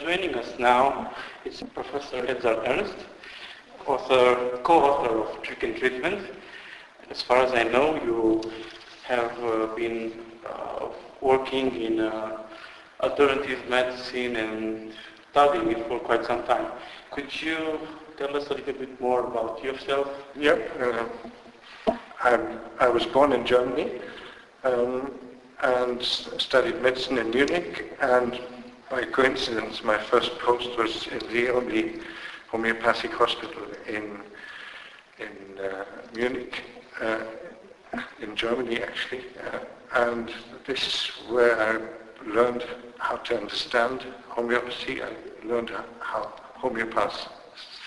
Joining us now is Professor Edzard Ernst, co-author of Trick and Treatment. As far as I know, you have been working in alternative medicine and studying it for quite some time. Could you tell us a little bit more about yourself? Yeah, I was born in Germany and studied medicine in Munich, and by coincidence my first post was in the only homeopathic hospital in Munich, in Germany actually, and this is where I learned how to understand homeopathy. I learned how homeopaths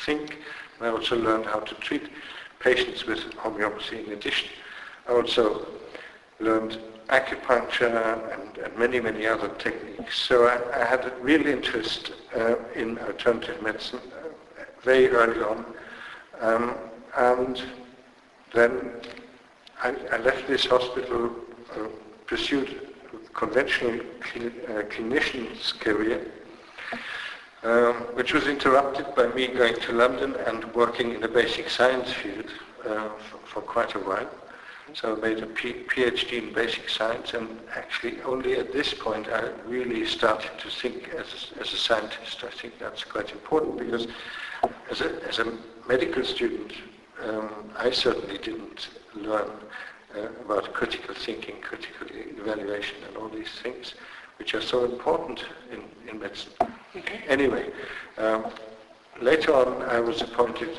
think. I also learned how to treat patients with homeopathy in addition. I also learned acupuncture and many other techniques. So I had a real interest in alternative medicine very early on. And then I left this hospital, pursued a conventional clinician's career, which was interrupted by me going to London and working in the basic science field for quite a while. So I made a PhD in basic science, and actually only at this point I really started to think as a scientist. I think that's quite important because as a medical student, I certainly didn't learn about critical thinking, critical evaluation and all these things, which are so important in medicine. Okay. Anyway, later on I was appointed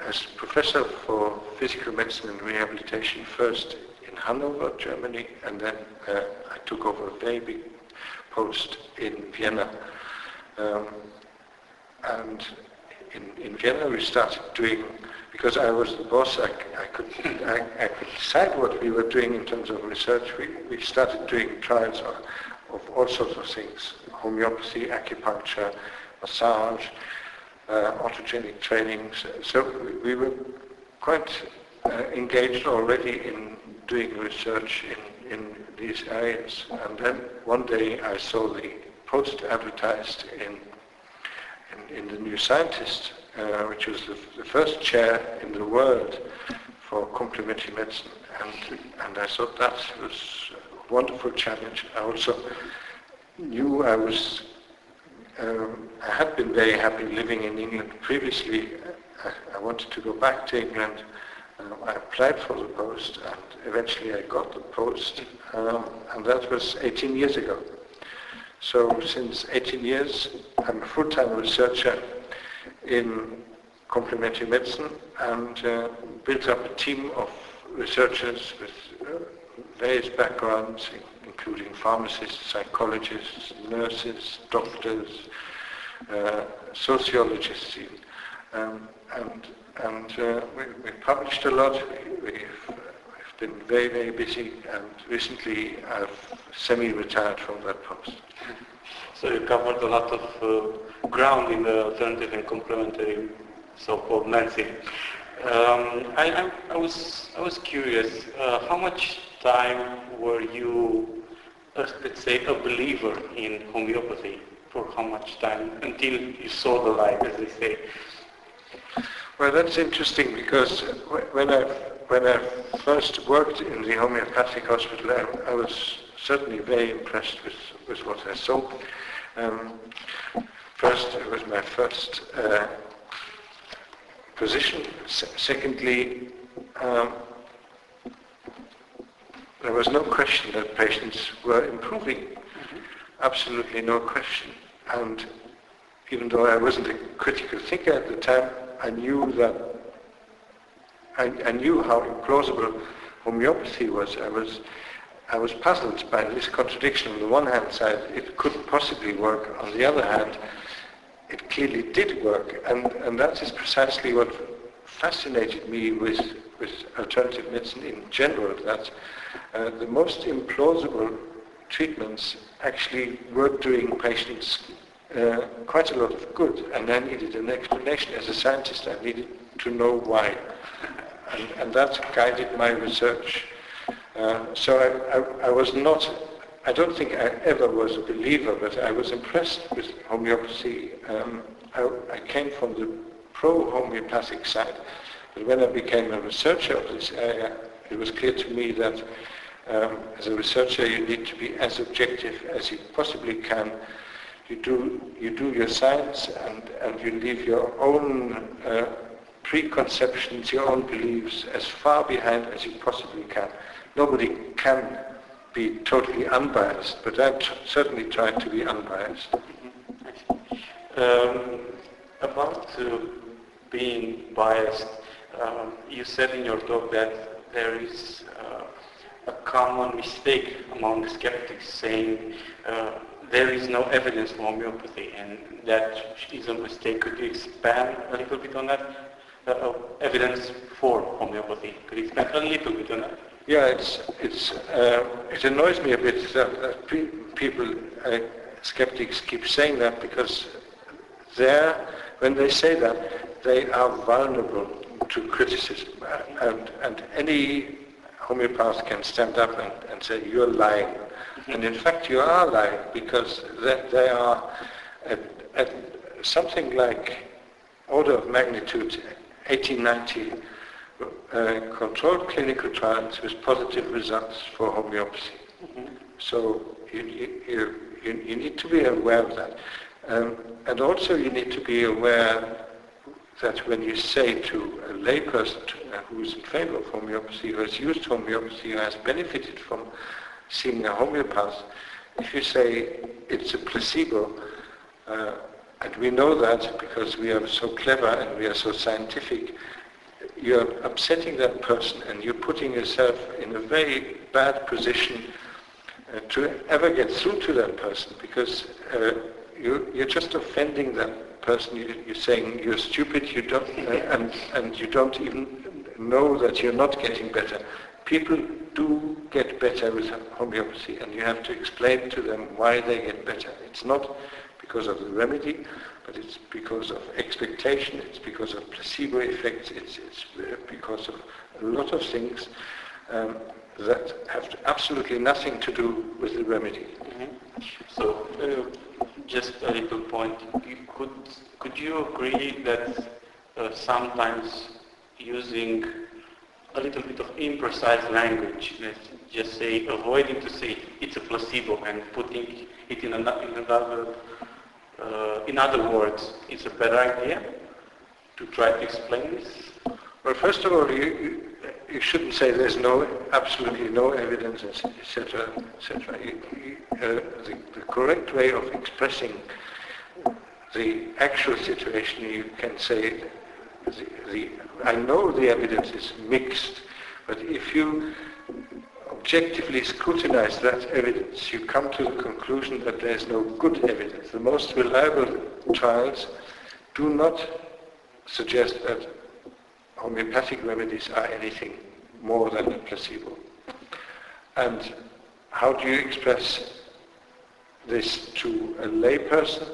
as professor for physical medicine and rehabilitation, first in Hanover, Germany, and then I took over a very big post in Vienna. And in Vienna we started doing, because I was the boss, I could decide what we were doing in terms of research. We started doing trials of all sorts of things: homeopathy, acupuncture, massage, autogenic trainings. So we were quite engaged already in doing research in these areas. And then one day I saw the post advertised in the New Scientist, which was the first chair in the world for complementary medicine. And I thought that was a wonderful challenge. I also knew I had been very happy living in England previously. I wanted to go back to England. I applied for the post, and eventually I got the post, and that was 18 years ago. So since 18 years, I'm a full-time researcher in complementary medicine, and built up a team of researchers with various backgrounds, including pharmacists, psychologists, nurses, doctors, sociologists even. And we published a lot. We've been very busy, and recently I've semi-retired from that post. So you covered a lot of ground in the alternative and complementary so-called medicine. I was curious, how much time were you, let's say, a believer in homeopathy? For how much time until you saw the light, as they say? Well, that's interesting, because when I first worked in the homeopathic hospital, I was certainly very impressed with what I saw. First, it was my first position. Secondly, there was no question that patients were improving. Mm-hmm. Absolutely no question. And even though I wasn't a critical thinker at the time, I knew that I knew how implausible homeopathy was. I was puzzled by this contradiction. On the one hand side, it couldn't possibly work. On the other hand, it clearly did work. And that is precisely what fascinated me with alternative medicine in general, that the most implausible treatments actually were doing patients quite a lot of good, and I needed an explanation. As a scientist, I needed to know why, and that guided my research. So I was not I don't think I ever was a believer, but I was impressed with homeopathy. I came from the pro-homeopathic side, but when I became a researcher of this area, it was clear to me that as a researcher you need to be as objective as you possibly can. You do your science and you leave your own preconceptions, your own beliefs as far behind as you possibly can. Nobody can be totally unbiased, but I've certainly tried to be unbiased. About being biased, you said in your talk that there is a common mistake among skeptics saying there is no evidence for homeopathy, and that is a mistake. Could you expand a little bit on that? Evidence for homeopathy. Could you expand a little bit on that? Yeah, it annoys me a bit that people, skeptics, keep saying that, because when they say that, they are vulnerable to criticism, and any homeopath can stand up and say, you're lying. And in fact you are lying, because they are at something like order of magnitude 80-90 controlled clinical trials with positive results for homeopathy. So you need to be aware of that. And also you need to be aware that when you say to a layperson who is in favor of homeopathy, who has used homeopathy, who has benefited from seeing a homeopath, if you say it's a placebo, and we know that because we are so clever and we are so scientific, you're upsetting that person and you're putting yourself in a very bad position to ever get through to that person, because you're just offending that person. You're saying you're stupid, you don't, and you don't even know that you're not getting better. People do get better with homeopathy, and you have to explain to them why they get better. It's not because of the remedy, but it's because of expectation, it's because of placebo effects, it's because of a lot of things that have absolutely nothing to do with the remedy. So, just a little point. Could you agree that sometimes using a little bit of imprecise language, let's just say, avoiding to say it's a placebo and putting it in other words, it's a better idea to try to explain this? Well, first of all, you shouldn't say there's absolutely no evidence, etc., etc. The correct way of expressing the actual situation, you can say, I know the evidence is mixed, but if you objectively scrutinize that evidence, you come to the conclusion that there is no good evidence. The most reliable trials do not suggest that homeopathic remedies are anything more than a placebo. And how do you express this to a layperson?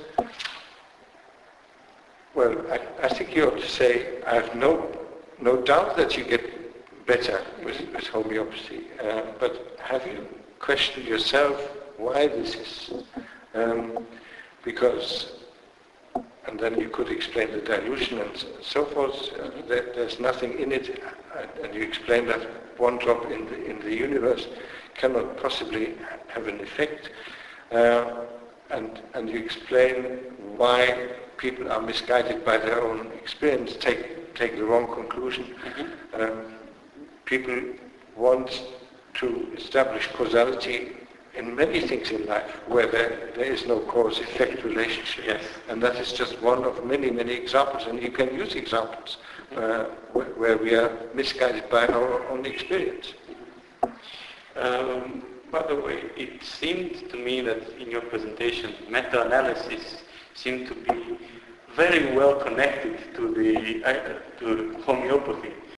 Well, I think you ought to say, I have no doubt that you get better with homeopathy, but have you questioned yourself why this is? Because, and then you could explain the dilution and so forth. There's nothing in it, and you explain that one drop in the universe cannot possibly have an effect, and you explain why people are misguided by their own experience, take the wrong conclusion. People want to establish causality in many things in life where there is no cause-effect relationship. Yes. And that is just one of many, many examples. And you can use examples where we are misguided by our own experience. By the way, it seemed to me that in your presentation, meta-analysis seemed to be very well connected to homeopathy.